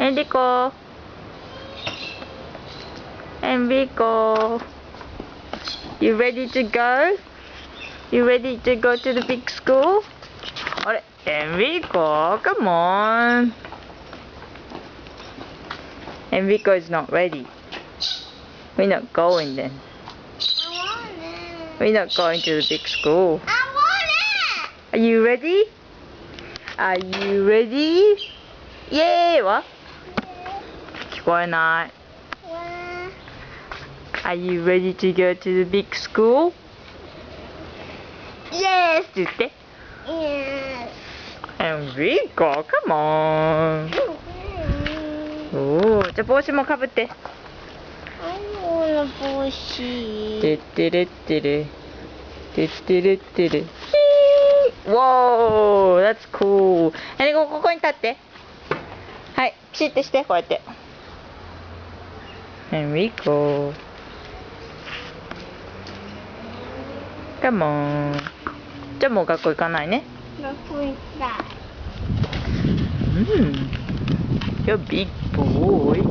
Enrico. Enrico. You ready to go? You ready to go to the big school? Alright, Enrico, come on. Enrico is not ready. We're not going then. I want it. We're not going to the big school. I want it. Are you ready? Are you ready? Yay! What? 聞こえない。Where? Are you ready to go to the big school? Yes! って言って。Yes. Enrico, come on. おー、じゃあ帽子もかぶって。I want a bushy. てってれってれ。てってれってれ。Whoa! That's cool. エリコ、ここに立って。はい、ピシッてして、こうやって。Enrico. Come on. じゃあもう学校行かないね。学校行きたい。You're a big boy.